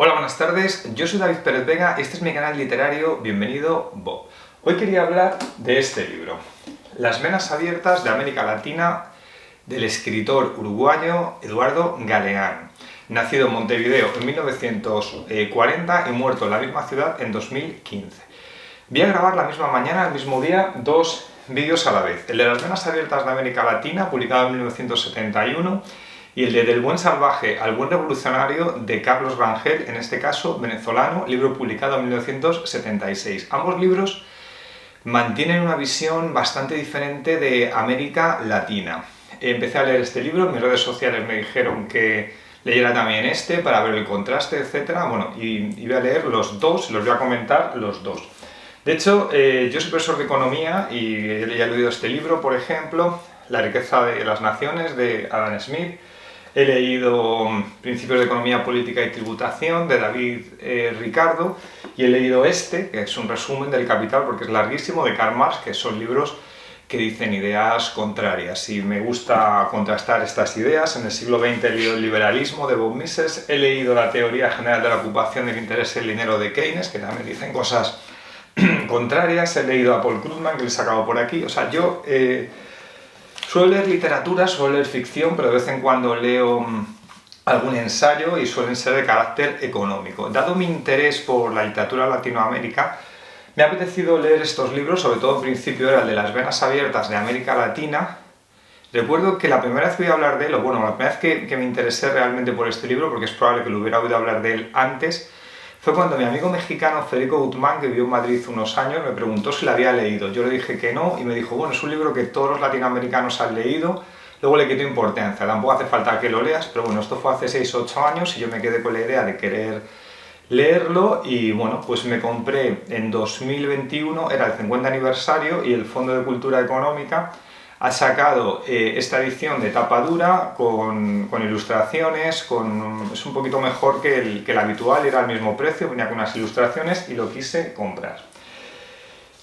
Hola, buenas tardes, yo soy David Pérez Vega, este es mi canal literario, bienvenido Bob. Hoy quería hablar de este libro, Las venas abiertas de América Latina, del escritor uruguayo Eduardo Galeano, nacido en Montevideo en 1940 y muerto en la misma ciudad en 2015. Voy a grabar la misma mañana, el mismo día, dos vídeos a la vez, el de Las venas abiertas de América Latina, publicado en 1971, y el de Del buen salvaje al buen revolucionario de Carlos Rangel, en este caso venezolano, libro publicado en 1976. Ambos libros mantienen una visión bastante diferente de América Latina. Empecé a leer este libro, en mis redes sociales me dijeron que leyera también este para ver el contraste, etc. Bueno, y voy a leer los dos, los voy a comentar los dos. De hecho, yo soy profesor de economía y ya he leído este libro, por ejemplo, La riqueza de las naciones, de Adam Smith. He leído Principios de economía política y tributación, de David Ricardo, y he leído este, que es un resumen del Capital, porque es larguísimo, de Karl Marx, que son libros que dicen ideas contrarias. Y me gusta contrastar estas ideas. En el siglo XX he leído El liberalismo, de Bob Mises, he leído La teoría general de la ocupación del interés y el dinero, de Keynes, que también dicen cosas contrarias. He leído a Paul Krugman, que le he sacado por aquí. O sea, yo suelo leer literatura, suelo leer ficción, pero de vez en cuando leo algún ensayo y suelen ser de carácter económico. Dado mi interés por la literatura de Latinoamérica, me ha apetecido leer estos libros, sobre todo en principio era el de Las venas abiertas de América Latina. Recuerdo que la primera vez que voy a hablar de él, o bueno, la primera vez que me interesé realmente por este libro, porque es probable que lo hubiera oído hablar de él antes, fue cuando mi amigo mexicano Federico Guzmán, que vivió en Madrid unos años, me preguntó si lo había leído. Yo le dije que no y me dijo, bueno, es un libro que todos los latinoamericanos han leído. Luego le quitó importancia, tampoco hace falta que lo leas, pero bueno, esto fue hace 6 o 8 años y yo me quedé con la idea de querer leerlo y bueno, pues me compré en 2021, era el 50 aniversario y el Fondo de Cultura Económica ha sacado esta edición de tapa dura con ilustraciones, es un poquito mejor que el habitual, era al mismo precio, venía con unas ilustraciones y lo quise comprar.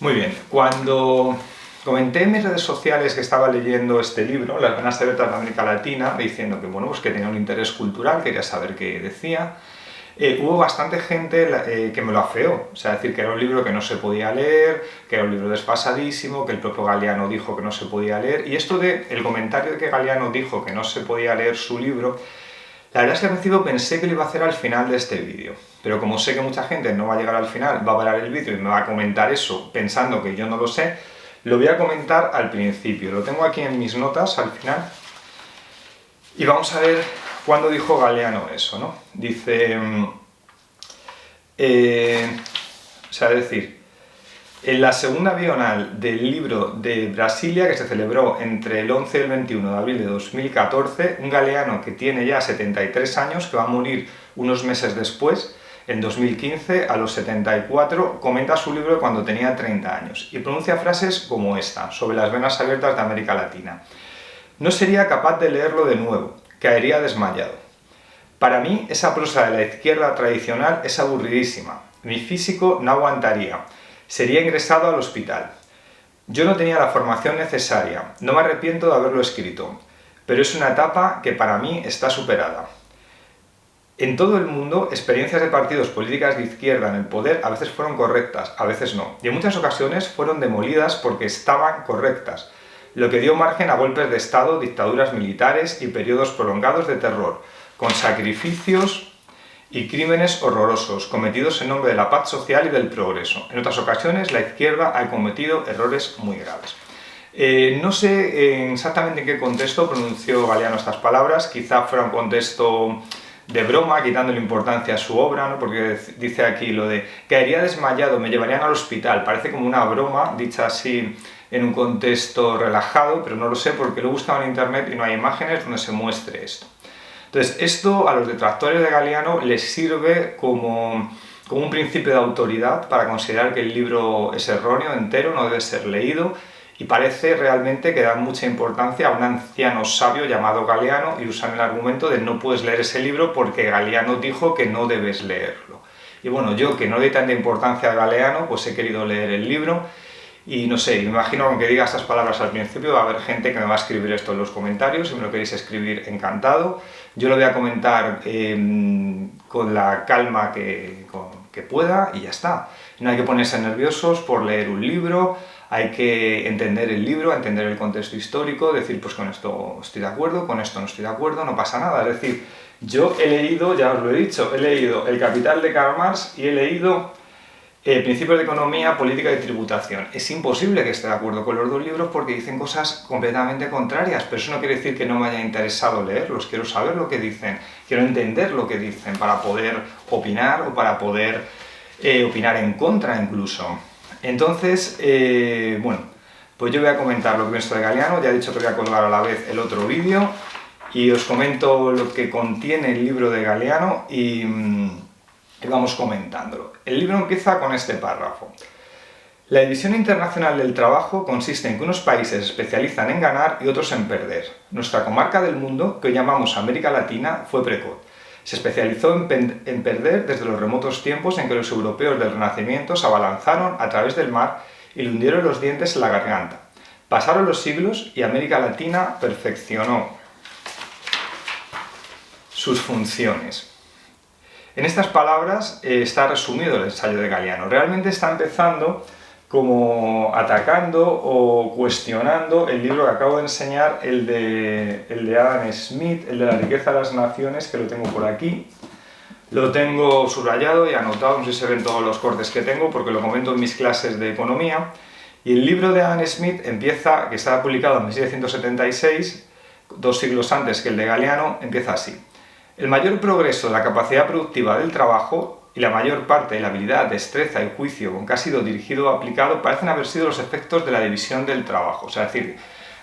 Muy bien, cuando comenté en mis redes sociales que estaba leyendo este libro, Las venas abiertas de América Latina, diciendo que, bueno, pues que tenía un interés cultural, quería saber qué decía, hubo bastante gente que me lo afeó, o sea, decir que era un libro que no se podía leer, que era un libro desfasadísimo, que el propio Galeano dijo que no se podía leer, y esto el comentario de que Galeano dijo que no se podía leer su libro, la verdad es que al principio pensé que lo iba a hacer al final de este vídeo, pero como sé que mucha gente no va a llegar al final, va a parar el vídeo y me va a comentar eso pensando que yo no lo sé, lo voy a comentar al principio, lo tengo aquí en mis notas al final, y vamos a ver cuándo dijo Galeano eso, ¿no? Dice, en la segunda bienal del libro de Brasilia, que se celebró entre el 11 y el 21 de abril de 2014, un Galeano que tiene ya 73 años, que va a morir unos meses después, en 2015, a los 74, comenta su libro cuando tenía 30 años y pronuncia frases como esta, sobre las venas abiertas de América Latina. No sería capaz de leerlo de nuevo, caería desmayado. Para mí, esa prosa de la izquierda tradicional es aburridísima. Mi físico no aguantaría. Sería ingresado al hospital. Yo no tenía la formación necesaria. No me arrepiento de haberlo escrito. Pero es una etapa que para mí está superada. En todo el mundo, experiencias de partidos políticos de izquierda en el poder a veces fueron correctas, a veces no. Y en muchas ocasiones fueron demolidas porque estaban correctas, lo que dio margen a golpes de Estado, dictaduras militares y periodos prolongados de terror, con sacrificios y crímenes horrorosos, cometidos en nombre de la paz social y del progreso. En otras ocasiones, la izquierda ha cometido errores muy graves. No sé exactamente en qué contexto pronunció Galeano estas palabras, quizá fuera un contexto de broma, quitándole importancia a su obra, ¿no? Porque dice aquí lo de caería desmayado, me llevarían al hospital, parece como una broma, dicha así en un contexto relajado, pero no lo sé porque lo he buscado en internet y no hay imágenes donde se muestre esto. Entonces, esto a los detractores de Galeano les sirve como un principio de autoridad para considerar que el libro es erróneo, entero, no debe ser leído, y parece realmente que dan mucha importancia a un anciano sabio llamado Galeano y usan el argumento de no puedes leer ese libro porque Galeano dijo que no debes leerlo. Y bueno, yo que no doy tanta importancia a Galeano, pues he querido leer el libro Y no sé, me imagino que aunque diga estas palabras al principio va a haber gente que me va a escribir esto en los comentarios. Si me lo queréis escribir, encantado. Yo lo voy a comentar con la calma que pueda y ya está. No hay que ponerse nerviosos por leer un libro, hay que entender el libro, entender el contexto histórico, decir pues con esto estoy de acuerdo, con esto no estoy de acuerdo, no pasa nada. Es decir, yo he leído, ya os lo he dicho, he leído El Capital de Karl Marx y he leído Principios de Economía, Política y Tributación. Es imposible que esté de acuerdo con los dos libros porque dicen cosas completamente contrarias, pero eso no quiere decir que no me haya interesado leerlos. Quiero saber lo que dicen, quiero entender lo que dicen para poder opinar o para poder opinar en contra incluso. Entonces, bueno, pues yo voy a comentar lo que pienso de Galeano. Ya he dicho que voy a colgar a la vez el otro vídeo y os comento lo que contiene el libro de Galeano y vamos comentándolo. El libro empieza con este párrafo. La división internacional del trabajo consiste en que unos países se especializan en ganar y otros en perder. Nuestra comarca del mundo, que hoy llamamos América Latina, fue precoz. Se especializó en perder desde los remotos tiempos en que los europeos del Renacimiento se abalanzaron a través del mar y le hundieron los dientes en la garganta. Pasaron los siglos y América Latina perfeccionó sus funciones. En estas palabras está resumido el ensayo de Galeano. Realmente está empezando como atacando o cuestionando el libro que acabo de enseñar, el de Adam Smith, el de la riqueza de las naciones, que lo tengo por aquí. Lo tengo subrayado y anotado, no sé si se ven todos los cortes que tengo, porque lo comento en mis clases de economía. Y el libro de Adam Smith empieza, que estaba publicado en 1776, 2 siglos antes que el de Galeano, empieza así. El mayor progreso de la capacidad productiva del trabajo y la mayor parte de la habilidad, destreza y juicio con que ha sido dirigido o aplicado parecen haber sido los efectos de la división del trabajo. O sea, es decir,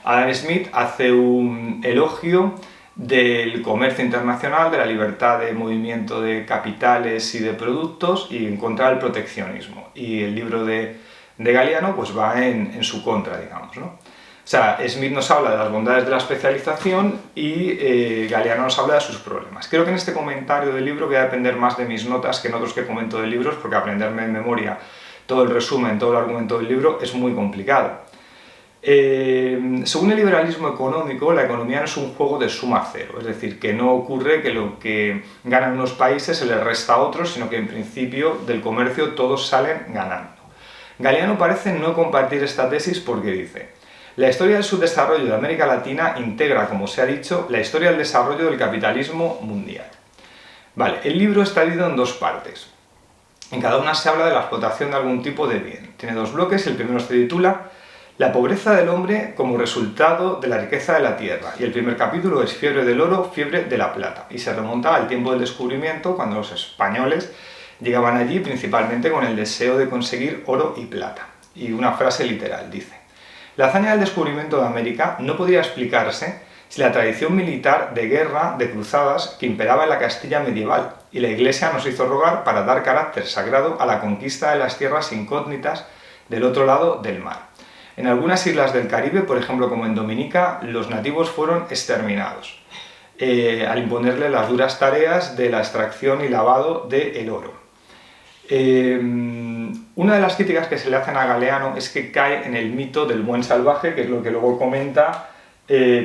Adam Smith hace un elogio del comercio internacional, de la libertad de movimiento de capitales y de productos y en contra del proteccionismo. Y el libro de Galeano pues va en su contra, digamos, ¿no? O sea, Smith nos habla de las bondades de la especialización y Galeano nos habla de sus problemas. Creo que en este comentario del libro voy a depender más de mis notas que en otros que comento de libros, porque aprenderme en memoria todo el resumen, todo el argumento del libro es muy complicado. Según el liberalismo económico, la economía no es un juego de suma cero, es decir, que no ocurre que lo que ganan unos países se les resta a otros, sino que en principio del comercio todos salen ganando. Galeano parece no compartir esta tesis porque dice: la historia del subdesarrollo de América Latina integra, como se ha dicho, la historia del desarrollo del capitalismo mundial. Vale, el libro está dividido en 2 partes. En cada una se habla de la explotación de algún tipo de bien. Tiene 2 bloques, el primero se titula La pobreza del hombre como resultado de la riqueza de la tierra, y el primer capítulo es Fiebre del oro, fiebre de la plata, y se remonta al tiempo del descubrimiento, cuando los españoles llegaban allí principalmente con el deseo de conseguir oro y plata. Y una frase literal dice: la hazaña del descubrimiento de América no podría explicarse si la tradición militar de guerra de cruzadas que imperaba en la Castilla medieval y la Iglesia nos hizo rogar para dar carácter sagrado a la conquista de las tierras incógnitas del otro lado del mar. En algunas islas del Caribe, por ejemplo como en Dominica, los nativos fueron exterminados al imponerle las duras tareas de la extracción y lavado del oro. Una de las críticas que se le hacen a Galeano es que cae en el mito del buen salvaje, que es lo que luego comenta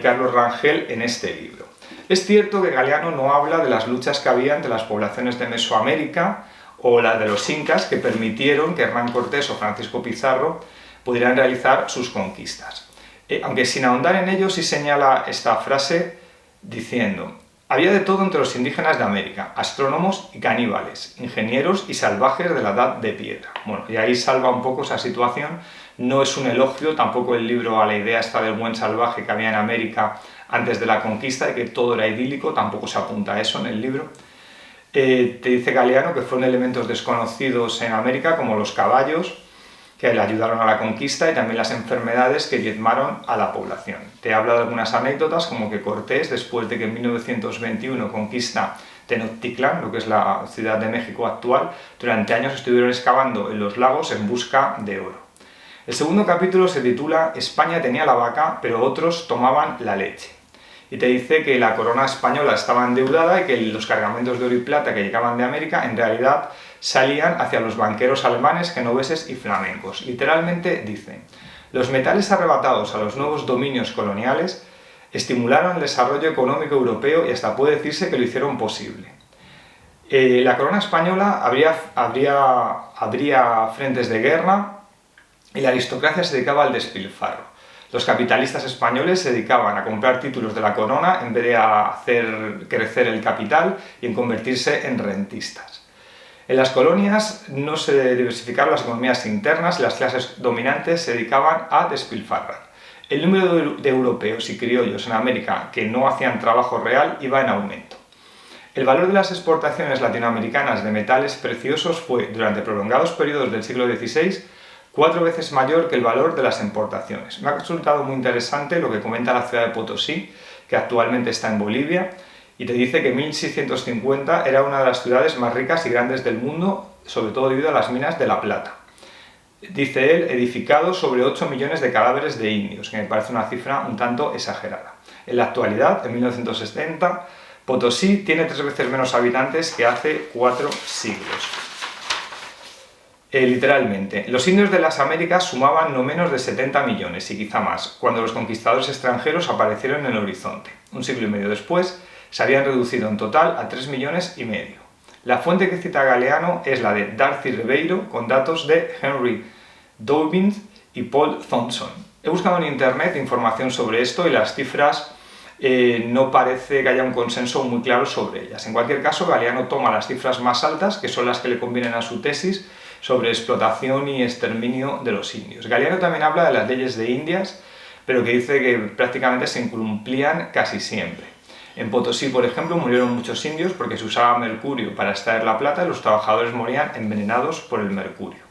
Carlos Rangel en este libro. Es cierto que Galeano no habla de las luchas que había entre las poblaciones de Mesoamérica o las de los incas que permitieron que Hernán Cortés o Francisco Pizarro pudieran realizar sus conquistas. Aunque sin ahondar en ello, sí señala esta frase diciendo: había de todo entre los indígenas de América, astrónomos y caníbales, ingenieros y salvajes de la edad de piedra. Bueno, y ahí salva un poco esa situación. No es un elogio tampoco el libro a la idea esta del buen salvaje que había en América antes de la conquista, de que todo era idílico, tampoco se apunta a eso en el libro. Te dice Galeano que fueron elementos desconocidos en América, como los caballos, que le ayudaron a la conquista, y también las enfermedades que diezmaron a la población. Te habla de algunas anécdotas, como que Cortés, después de que en 1921 conquista Tenochtitlan, lo que es la Ciudad de México actual, durante años estuvieron excavando en los lagos en busca de oro. El segundo capítulo se titula España tenía la vaca, pero otros tomaban la leche. y te dice que la corona española estaba endeudada y que los cargamentos de oro y plata que llegaban de América en realidad salían hacia los banqueros alemanes, genoveses y flamencos. Literalmente dice: los metales arrebatados a los nuevos dominios coloniales estimularon el desarrollo económico europeo y hasta puede decirse que lo hicieron posible. La corona española habría frentes de guerra y la aristocracia se dedicaba al despilfarro. Los capitalistas españoles se dedicaban a comprar títulos de la corona en vez de a hacer crecer el capital y en convertirse en rentistas. En las colonias no se diversificaron las economías internas y las clases dominantes se dedicaban a despilfarrar. El número de europeos y criollos en América que no hacían trabajo real iba en aumento. El valor de las exportaciones latinoamericanas de metales preciosos fue, durante prolongados periodos del siglo XVI, 4 veces mayor que el valor de las importaciones. Me ha resultado muy interesante lo que comenta la ciudad de Potosí, que actualmente está en Bolivia, y te dice que en 1650 era una de las ciudades más ricas y grandes del mundo, sobre todo debido a las minas de la plata. Dice él, edificado sobre 8 millones de cadáveres de indios, que me parece una cifra un tanto exagerada. En la actualidad, en 1970, Potosí tiene 3 veces menos habitantes que hace 4 siglos. Literalmente, los indios de las Américas sumaban no menos de 70 millones y quizá más, cuando los conquistadores extranjeros aparecieron en el horizonte. Un siglo y medio después, se habían reducido en total a 3 millones y medio. La fuente que cita Galeano es la de Darcy Ribeiro, con datos de Henry Dobbins y Paul Thompson. He buscado en internet información sobre esto y las cifras no parece que haya un consenso muy claro sobre ellas. En cualquier caso, Galeano toma las cifras más altas, que son las que le convienen a su tesis sobre explotación y exterminio de los indios. Galeano también habla de las leyes de Indias, pero que dice que prácticamente se incumplían casi siempre. En Potosí, por ejemplo, murieron muchos indios porque se usaba mercurio para extraer la plata y los trabajadores morían envenenados por el mercurio.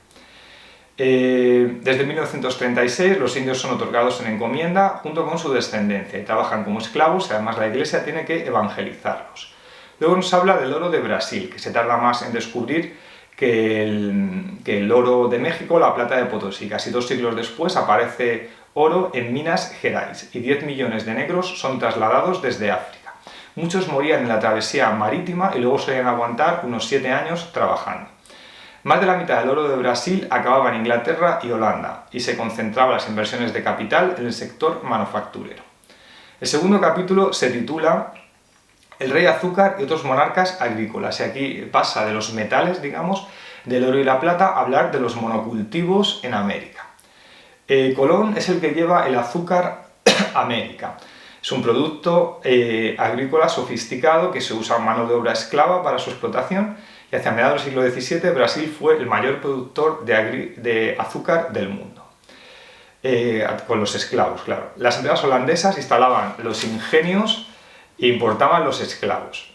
Desde 1936 los indios son otorgados en encomienda junto con su descendencia y trabajan como esclavos y además la Iglesia tiene que evangelizarlos. Luego nos habla del oro de Brasil, que se tarda más en descubrir que el oro de México, la plata de Potosí. Casi 2 siglos después aparece oro en Minas Gerais y 10 millones de negros son trasladados desde África. Muchos morían en la travesía marítima y luego solían aguantar unos 7 años trabajando. Más de la mitad del oro de Brasil acababa en Inglaterra y Holanda y se concentraban las inversiones de capital en el sector manufacturero. El segundo capítulo se titula El rey azúcar y otros monarcas agrícolas, y aquí pasa de los metales, digamos, del oro y la plata, a hablar de los monocultivos en América. Colón es el que lleva el azúcar a América. Es un producto agrícola sofisticado que se usa mano de obra esclava para su explotación y hacia mediados del siglo XVII Brasil fue el mayor productor de azúcar del mundo. Con los esclavos, claro. Las empresas holandesas instalaban los ingenios e importaban los esclavos.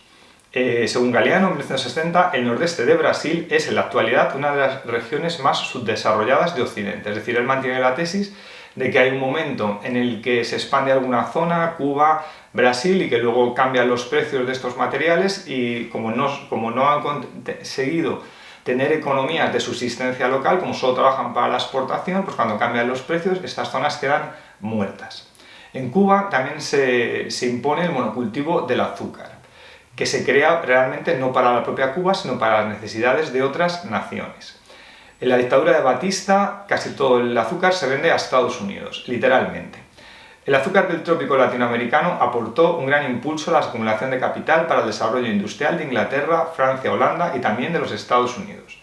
Según Galeano, en 1960, el nordeste de Brasil es en la actualidad una de las regiones más subdesarrolladas de Occidente. Es decir, él mantiene la tesis de que hay un momento en el que se expande alguna zona, Cuba, Brasil, y que luego cambian los precios de estos materiales y como no han conseguido tener economías de subsistencia local, como solo trabajan para la exportación, pues cuando cambian los precios estas zonas quedan muertas. En Cuba también se impone el monocultivo del azúcar, que se crea realmente no para la propia Cuba, sino para las necesidades de otras naciones. En la dictadura de Batista, casi todo el azúcar se vende a Estados Unidos, literalmente. El azúcar del trópico latinoamericano aportó un gran impulso a la acumulación de capital para el desarrollo industrial de Inglaterra, Francia, Holanda y también de los Estados Unidos.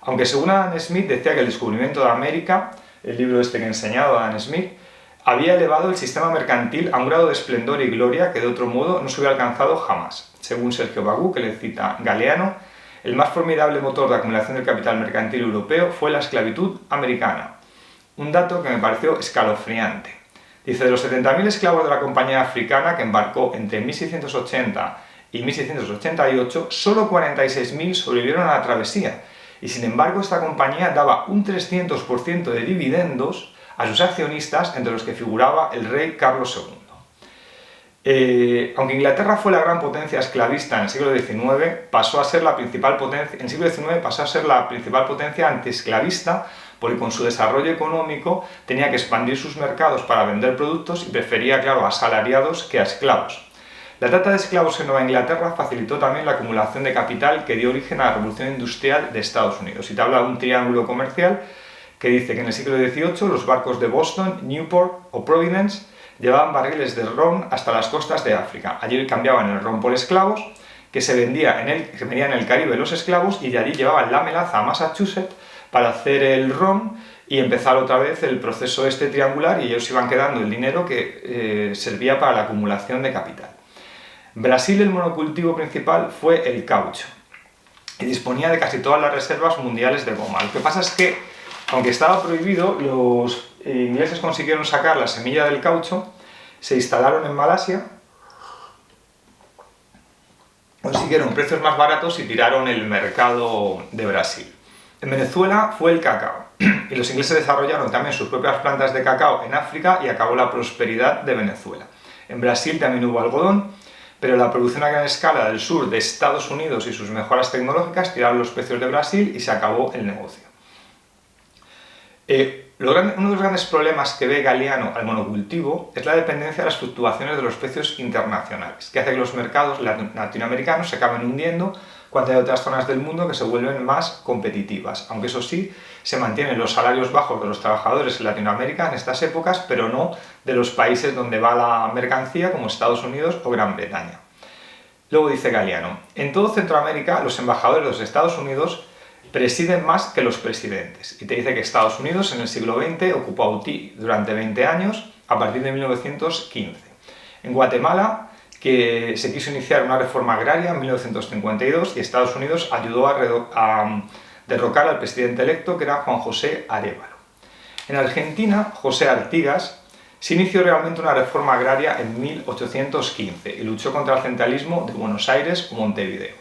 Aunque según Adam Smith decía que el descubrimiento de América, el libro este que he enseñado a Adam Smith, había elevado el sistema mercantil a un grado de esplendor y gloria que de otro modo no se hubiera alcanzado jamás. Según Sergio Bagú, que le cita Galeano, el más formidable motor de acumulación del capital mercantil europeo fue la esclavitud americana. Un dato que me pareció escalofriante. Dice, de los 70.000 esclavos de la compañía africana que embarcó entre 1680 y 1688, solo 46.000 sobrevivieron a la travesía. Y sin embargo, esta compañía daba un 300% de dividendos a sus accionistas, entre los que figuraba el rey Carlos II. Aunque Inglaterra fue la gran potencia esclavista en el siglo XIX, pasó a ser la principal potencia, en el siglo XIX pasó a ser la principal potencia antiesclavista, porque con su desarrollo económico tenía que expandir sus mercados para vender productos y prefería, claro, a asalariados que a esclavos. La trata de esclavos en Nueva Inglaterra facilitó también la acumulación de capital que dio origen a la revolución industrial de Estados Unidos. Y te habla de un triángulo comercial que dice que en el siglo XVIII los barcos de Boston, Newport o Providence llevaban barriles de ron hasta las costas de África. Allí cambiaban el ron por esclavos, que se vendía en el Caribe los esclavos, y de allí llevaban la melaza a Massachusetts para hacer el ron y empezar otra vez el proceso triangular, y ellos iban quedando el dinero que servía para la acumulación de capital. Brasil, el monocultivo principal fue el caucho y disponía de casi todas las reservas mundiales de goma. Lo que pasa es que, aunque estaba prohibido, los ingleses consiguieron sacar la semilla del caucho, se instalaron en Malasia, consiguieron precios más baratos y tiraron el mercado de Brasil. En Venezuela fue el cacao, y los ingleses desarrollaron también sus propias plantas de cacao en África y acabó la prosperidad de Venezuela. En Brasil también hubo algodón, pero la producción a gran escala del sur de Estados Unidos y sus mejoras tecnológicas tiraron los precios de Brasil y se acabó el negocio. Uno de los grandes problemas que ve Galiano al monocultivo es la dependencia de las fluctuaciones de los precios internacionales, que hace que los mercados latinoamericanos se acaben hundiendo cuando hay otras zonas del mundo que se vuelven más competitivas, aunque eso sí, se mantienen los salarios bajos de los trabajadores en Latinoamérica en estas épocas, pero no de los países donde va la mercancía, como Estados Unidos o Gran Bretaña. Luego dice Galiano: en todo Centroamérica los embajadores de los Estados Unidos presiden más que los presidentes. Y te dice que Estados Unidos en el siglo XX ocupó Haití durante 20 años, a partir de 1915. En Guatemala, que se quiso iniciar una reforma agraria en 1952, y Estados Unidos ayudó a derrocar al presidente electo, que era Juan José Arévalo. En Argentina, José Artigas se inició realmente una reforma agraria en 1815 y luchó contra el centralismo de Buenos Aires o Montevideo.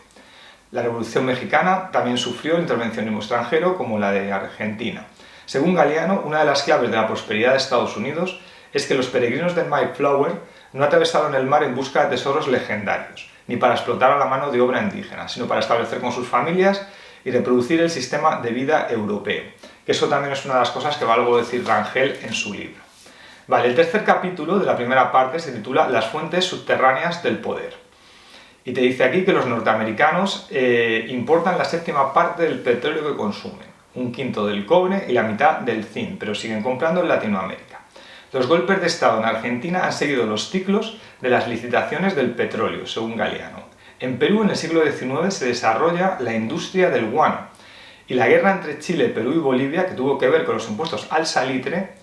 La Revolución Mexicana también sufrió el intervencionismo extranjero, como la de Argentina. Según Galiano, una de las claves de la prosperidad de Estados Unidos es que los peregrinos del Mayflower no atravesaron el mar en busca de tesoros legendarios, ni para explotar a la mano de obra indígena, sino para establecer con sus familias y reproducir el sistema de vida europeo. Que eso también es una de las cosas que va luego a decir Rangel en su libro. Vale, el tercer capítulo de la primera parte se titula Las fuentes subterráneas del poder. Y te dice aquí que los norteamericanos importan la séptima parte del petróleo que consumen, un quinto del cobre y la mitad del zinc, pero siguen comprando en Latinoamérica. Los golpes de Estado en Argentina han seguido los ciclos de las licitaciones del petróleo, según Galiano. En Perú, en el siglo XIX, se desarrolla la industria del guano, y la guerra entre Chile, Perú y Bolivia, que tuvo que ver con los impuestos al salitre,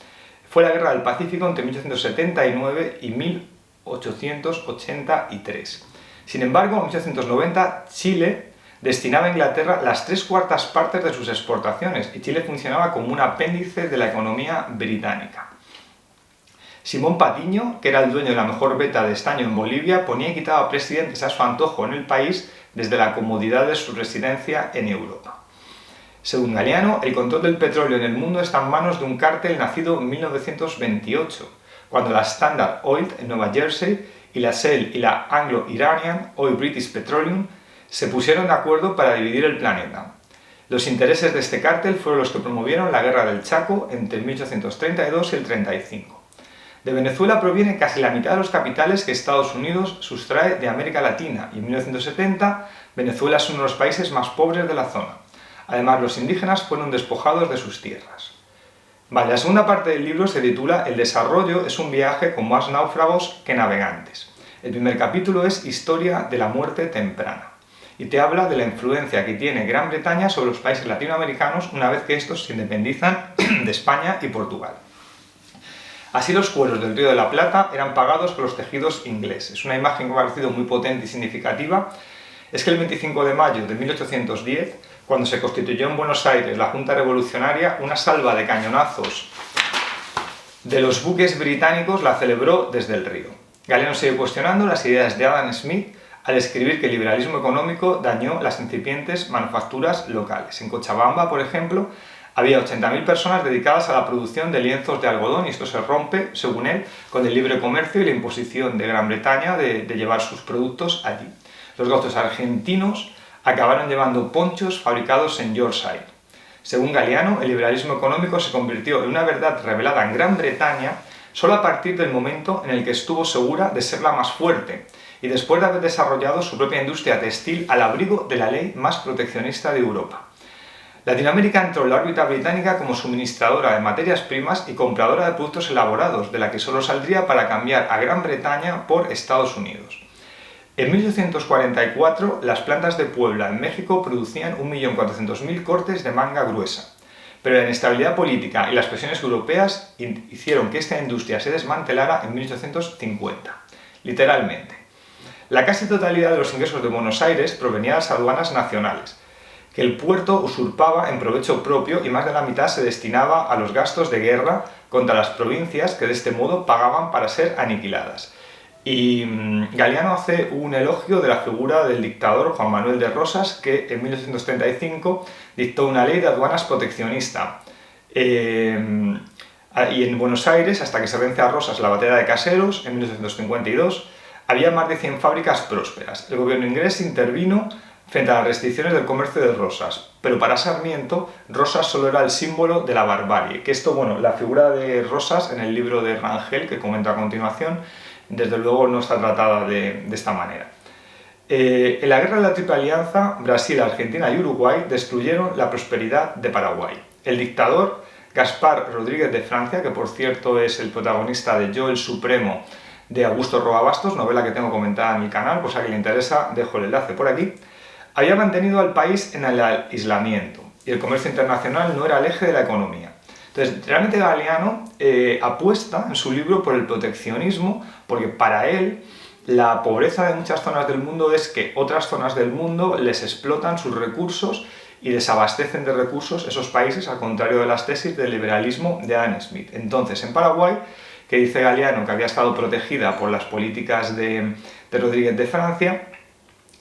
fue la guerra del Pacífico entre 1879 y 1883. Sin embargo, en 1890 Chile destinaba a Inglaterra las 3/4 partes de sus exportaciones, y Chile funcionaba como un apéndice de la economía británica. Simón Patiño, que era el dueño de la mejor veta de estaño en Bolivia, ponía y quitaba presidentes a su antojo en el país desde la comodidad de su residencia en Europa. Según Galiano, el control del petróleo en el mundo está en manos de un cártel nacido en 1928, cuando la Standard Oil en Nueva Jersey y la Shell y la Anglo-Iranian Oil British Petroleum se pusieron de acuerdo para dividir el planeta. Los intereses de este cártel fueron los que promovieron la Guerra del Chaco entre el 1832 y el 35. De Venezuela proviene casi la mitad de los capitales que Estados Unidos sustrae de América Latina, y en 1970 Venezuela es uno de los países más pobres de la zona. Además, los indígenas fueron despojados de sus tierras. Vale, la segunda parte del libro se titula El desarrollo es un viaje con más náufragos que navegantes. El primer capítulo es Historia de la muerte temprana, y te habla de la influencia que tiene Gran Bretaña sobre los países latinoamericanos una vez que estos se independizan de España y Portugal. Así los cueros del Río de la Plata eran pagados con los tejidos ingleses. Una imagen que me ha parecido muy potente y significativa es que el 25 de mayo de 1810, cuando se constituyó en Buenos Aires la Junta Revolucionaria, una salva de cañonazos de los buques británicos la celebró desde el río. Galiano sigue cuestionando las ideas de Adam Smith al escribir que el liberalismo económico dañó las incipientes manufacturas locales. En Cochabamba, por ejemplo, Había 80.000 personas dedicadas a la producción de lienzos de algodón y esto se rompe, según él, con el libre comercio y la imposición de Gran Bretaña de llevar sus productos allí. Los gauchos argentinos acabaron llevando ponchos fabricados en Yorkshire. Según Galiano, el liberalismo económico se convirtió en una verdad revelada en Gran Bretaña solo a partir del momento en el que estuvo segura de ser la más fuerte y después de haber desarrollado su propia industria textil al abrigo de la ley más proteccionista de Europa. Latinoamérica entró en la órbita británica como suministradora de materias primas y compradora de productos elaborados, de la que solo saldría para cambiar a Gran Bretaña por Estados Unidos. En 1844, las plantas de Puebla, en México, producían 1.400.000 cortes de manga gruesa, pero la inestabilidad política y las presiones europeas hicieron que esta industria se desmantelara en 1850, literalmente. La casi totalidad de los ingresos de Buenos Aires provenía de las aduanas nacionales, que el puerto usurpaba en provecho propio y más de la mitad se destinaba a los gastos de guerra contra las provincias que de este modo pagaban para ser aniquiladas. Y Galiano hace un elogio de la figura del dictador Juan Manuel de Rosas, que en 1835 dictó una ley de aduanas proteccionista. Y en Buenos Aires, hasta que se vence a Rosas la batalla de Caseros, en 1852, había más de 100 fábricas prósperas. El gobierno inglés intervino frente a las restricciones del comercio de Rosas, pero para Sarmiento, Rosas solo era el símbolo de la barbarie. Que esto, bueno, la figura de Rosas en el libro de Rangel, que comento a continuación, desde luego no está tratada de esta manera. En la guerra de la Triple Alianza, Brasil, Argentina y Uruguay destruyeron la prosperidad de Paraguay. El dictador Gaspar Rodríguez de Francia, que por cierto es el protagonista de Yo el Supremo de Augusto Roa Bastos, novela que tengo comentada en mi canal, pues a quien le interesa dejo el enlace por aquí, había mantenido al país en el aislamiento y el comercio internacional no era el eje de la economía. Entonces, realmente Galiano apuesta en su libro por el proteccionismo, porque para él la pobreza de muchas zonas del mundo es que otras zonas del mundo les explotan sus recursos y desabastecen de recursos esos países, al contrario de las tesis del liberalismo de Adam Smith. Entonces, en Paraguay, que dice Galiano que había estado protegida por las políticas de Rodríguez de Francia,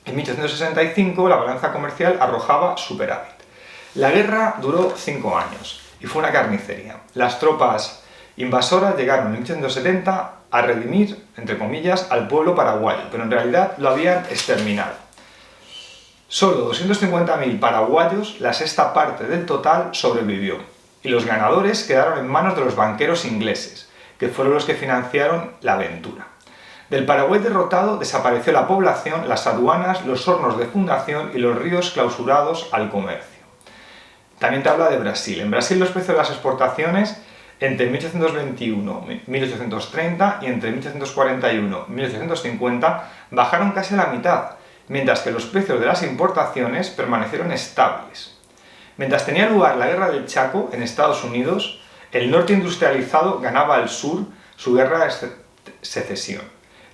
en 1865 la balanza comercial arrojaba superávit. La guerra duró 5 años. Y fue una carnicería. Las tropas invasoras llegaron en 1870 a redimir, entre comillas, al pueblo paraguayo, pero en realidad lo habían exterminado. Solo 250.000 paraguayos, la sexta parte del total, sobrevivió, y los ganadores quedaron en manos de los banqueros ingleses, que fueron los que financiaron la aventura. Del Paraguay derrotado desapareció la población, las aduanas, los hornos de fundación y los ríos clausurados al comercio. También te habla de Brasil. En Brasil los precios de las exportaciones entre 1821 y 1830 y entre 1841 y 1850 bajaron casi a la mitad, mientras que los precios de las importaciones permanecieron estables. Mientras tenía lugar la Guerra del Chaco en Estados Unidos, el norte industrializado ganaba al sur su guerra de secesión.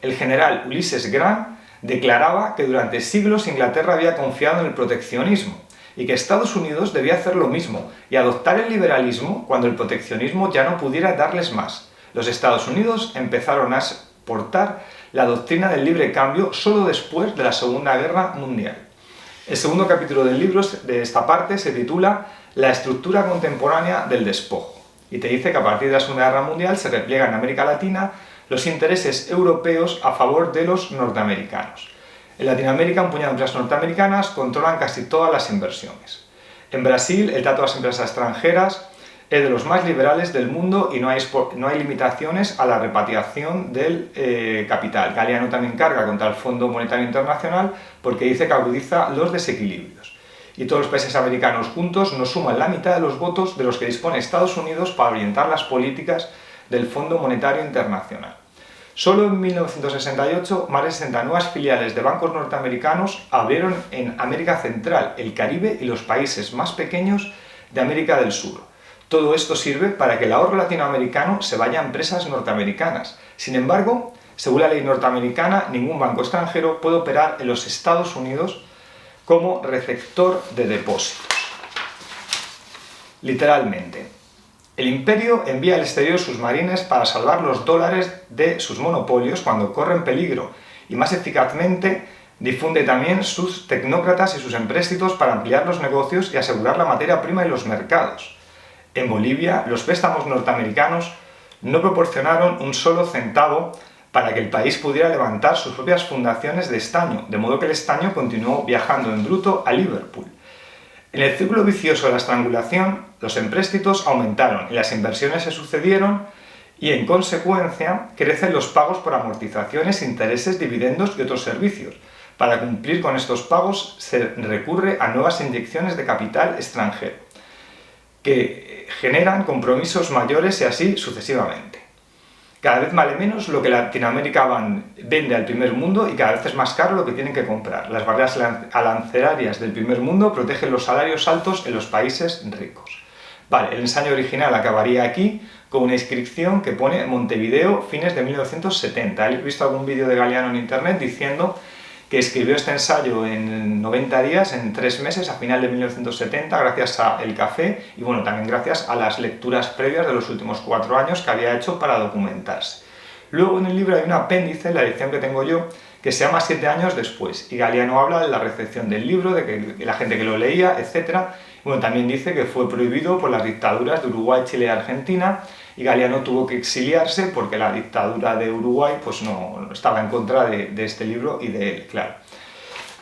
El general Ulysses Grant declaraba que durante siglos Inglaterra había confiado en el proteccionismo y que Estados Unidos debía hacer lo mismo y adoptar el liberalismo cuando el proteccionismo ya no pudiera darles más. Los Estados Unidos empezaron a exportar la doctrina del libre cambio solo después de la Segunda Guerra Mundial. El segundo capítulo del libro de esta parte se titula La estructura contemporánea del despojo y te dice que a partir de la Segunda Guerra Mundial se repliegan en América Latina los intereses europeos a favor de los norteamericanos. En Latinoamérica, un puñado de empresas norteamericanas controlan casi todas las inversiones. En Brasil, el trato a las empresas extranjeras es de los más liberales del mundo y no hay limitaciones a la repatriación del capital. Galiano también carga contra el Fondo Monetario Internacional porque dice que agudiza los desequilibrios. Y todos los países americanos juntos nos suman la mitad de los votos de los que dispone Estados Unidos para orientar las políticas del Fondo Monetario Internacional. Solo en 1968, más de 60 nuevas filiales de bancos norteamericanos abrieron en América Central, el Caribe y los países más pequeños de América del Sur. Todo esto sirve para que el ahorro latinoamericano se vaya a empresas norteamericanas. Sin embargo, según la ley norteamericana, ningún banco extranjero puede operar en los Estados Unidos como receptor de depósitos. Literalmente. El imperio envía al exterior sus marines para salvar los dólares de sus monopolios cuando corren peligro y más eficazmente difunde también sus tecnócratas y sus empréstitos para ampliar los negocios y asegurar la materia prima y los mercados. En Bolivia, los préstamos norteamericanos no proporcionaron un solo centavo para que el país pudiera levantar sus propias fundaciones de estaño, de modo que el estaño continuó viajando en bruto a Liverpool. En el círculo vicioso de la estrangulación, los empréstitos aumentaron y las inversiones se sucedieron y, en consecuencia, crecen los pagos por amortizaciones, intereses, dividendos y otros servicios. Para cumplir con estos pagos se recurre a nuevas inyecciones de capital extranjero, que generan compromisos mayores y así sucesivamente. Cada vez vale menos lo que Latinoamérica vende al primer mundo y cada vez es más caro lo que tienen que comprar. Las barreras arancelarias del primer mundo protegen los salarios altos en los países ricos. Vale, el ensayo original acabaría aquí con una inscripción que pone Montevideo, fines de 1970. He visto algún vídeo de Galiano en internet diciendo que escribió este ensayo en 90 días, en 3 meses, a final de 1970, gracias a El Café y bueno, también gracias a las lecturas previas de los últimos 4 años que había hecho para documentarse. Luego en el libro hay un apéndice, la edición que tengo yo, que se llama 7 años después, y Galiano habla de la recepción del libro, de que la gente que lo leía, etc. Bueno, también dice que fue prohibido por las dictaduras de Uruguay, Chile y Argentina, y Galiano tuvo que exiliarse porque la dictadura de Uruguay pues no estaba en contra de este libro y de él, claro.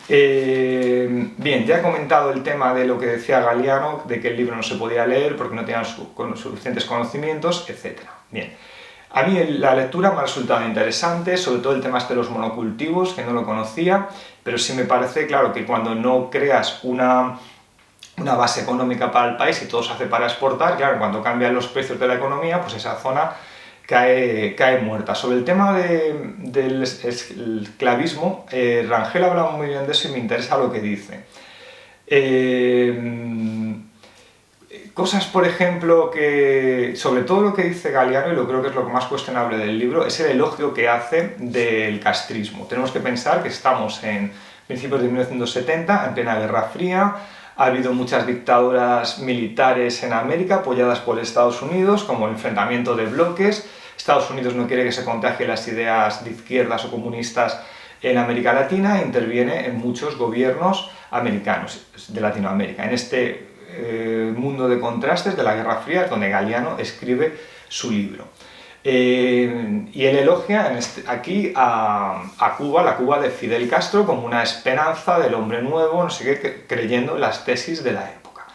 Bien, ya he comentado el tema de lo que decía Galiano, de que el libro no se podía leer porque no tenían suficientes conocimientos, etc. Bien, a mí la lectura me ha resultado interesante, sobre todo el tema de los monocultivos, que no lo conocía, pero sí me parece, claro, que cuando no creas una base económica para el país y todo se hace para exportar, claro, cuando cambian los precios de la economía, pues esa zona cae muerta. Sobre el tema del esclavismo, Rangel ha hablado muy bien de eso y me interesa lo que dice. Cosas, por ejemplo, que sobre todo lo que dice Galiano, y lo creo que es lo más cuestionable del libro, es el elogio que hace del castrismo. Tenemos que pensar que estamos en principios de 1970, en plena Guerra Fría. Ha habido muchas dictaduras militares en América apoyadas por Estados Unidos, como el enfrentamiento de bloques. Estados Unidos no quiere que se contagien las ideas de izquierdas o comunistas en América Latina e interviene en muchos gobiernos americanos de Latinoamérica. En este mundo de contrastes de la Guerra Fría es donde Galiano escribe su libro. Y él elogia aquí a Cuba, la Cuba de Fidel Castro, como una esperanza del hombre nuevo, no sé qué, creyendo en las tesis de la época.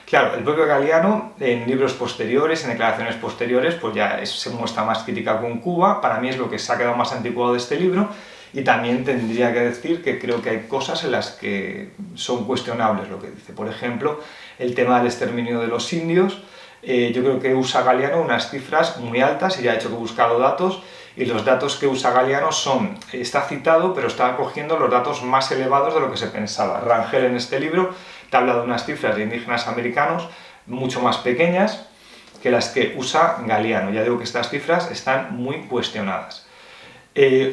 Claro, el propio Galiano, en libros posteriores, en declaraciones posteriores, pues ya se muestra más crítica con Cuba. Para mí es lo que se ha quedado más anticuado de este libro, y también tendría que decir que creo que hay cosas en las que son cuestionables lo que dice. Por ejemplo, el tema del exterminio de los indios. Yo creo que usa Galiano unas cifras muy altas, y ya he hecho que he buscado datos, y los datos que usa Galiano está citado, pero está cogiendo los datos más elevados de lo que se pensaba. Rangel en este libro te habla de unas cifras de indígenas americanos mucho más pequeñas que las que usa Galiano. Ya digo que estas cifras están muy cuestionadas.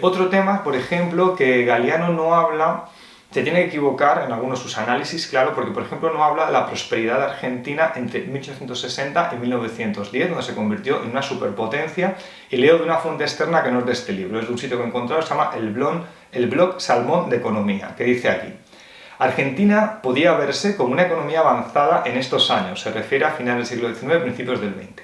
Otro tema, por ejemplo, que Galiano no habla, se tiene que equivocar en algunos de sus análisis, claro, porque por ejemplo no habla de la prosperidad de Argentina entre 1860 y 1910, donde se convirtió en una superpotencia, y leo de una fuente externa que no es de este libro, es de un sitio que he encontrado, se llama el blog Salmón de Economía, que dice aquí: Argentina podía verse como una economía avanzada en estos años, se refiere a finales del siglo XIX, principios del XX.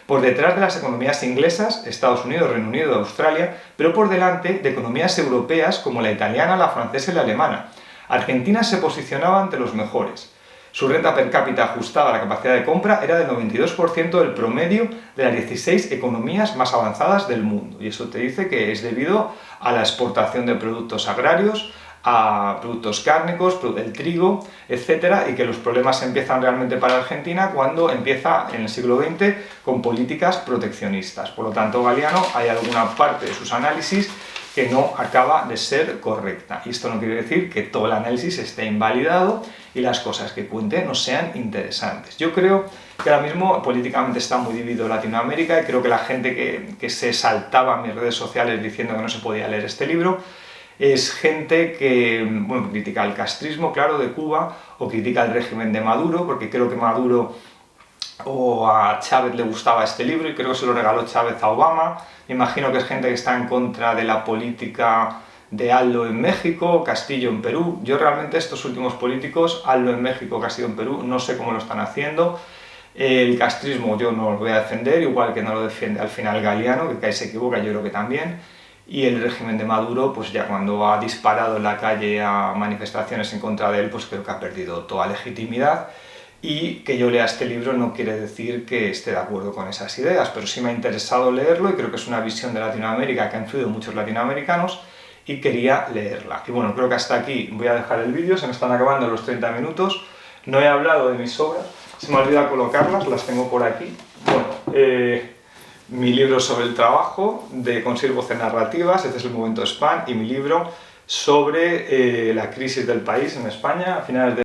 Por detrás de las economías inglesas, Estados Unidos, Reino Unido y Australia, pero por delante de economías europeas como la italiana, la francesa y la alemana. Argentina se posicionaba ante los mejores. Su renta per cápita ajustada a la capacidad de compra era del 92% del promedio de las 16 economías más avanzadas del mundo. Y eso te dice que es debido a la exportación de productos agrarios, a productos cárnicos, el trigo, etc., y que los problemas empiezan realmente para Argentina cuando empieza en el siglo XX con políticas proteccionistas. Por lo tanto, Galiano, hay alguna parte de sus análisis que no acaba de ser correcta. Y esto no quiere decir que todo el análisis esté invalidado y las cosas que cuente no sean interesantes. Yo creo que ahora mismo políticamente está muy dividido Latinoamérica, y creo que la gente que se saltaba en mis redes sociales diciendo que no se podía leer este libro es gente que, bueno, critica el castrismo, claro, de Cuba, o critica el régimen de Maduro, porque creo que Maduro o a Chávez le gustaba este libro y creo que se lo regaló Chávez a Obama. Me imagino que es gente que está en contra de la política de ALDO en México, Castillo en Perú. Yo realmente estos últimos políticos, ALDO en México, Castillo en Perú, no sé cómo lo están haciendo. El castrismo yo no lo voy a defender, igual que no lo defiende al final Galiano, que se equivoca, yo creo que también. Y el régimen de Maduro, pues ya cuando ha disparado en la calle a manifestaciones en contra de él, pues creo que ha perdido toda legitimidad. Y que yo lea este libro no quiere decir que esté de acuerdo con esas ideas, pero sí me ha interesado leerlo y creo que es una visión de Latinoamérica que ha influido en muchos latinoamericanos y quería leerla. Y bueno, creo que hasta aquí voy a dejar el vídeo, se me están acabando los 30 minutos, no he hablado de mis obras, se me ha olvidado colocarlas, las tengo por aquí. Bueno, mi libro sobre el trabajo, de Conseguir voces narrativas, este es el momento spam, y mi libro sobre la crisis del país en España a finales de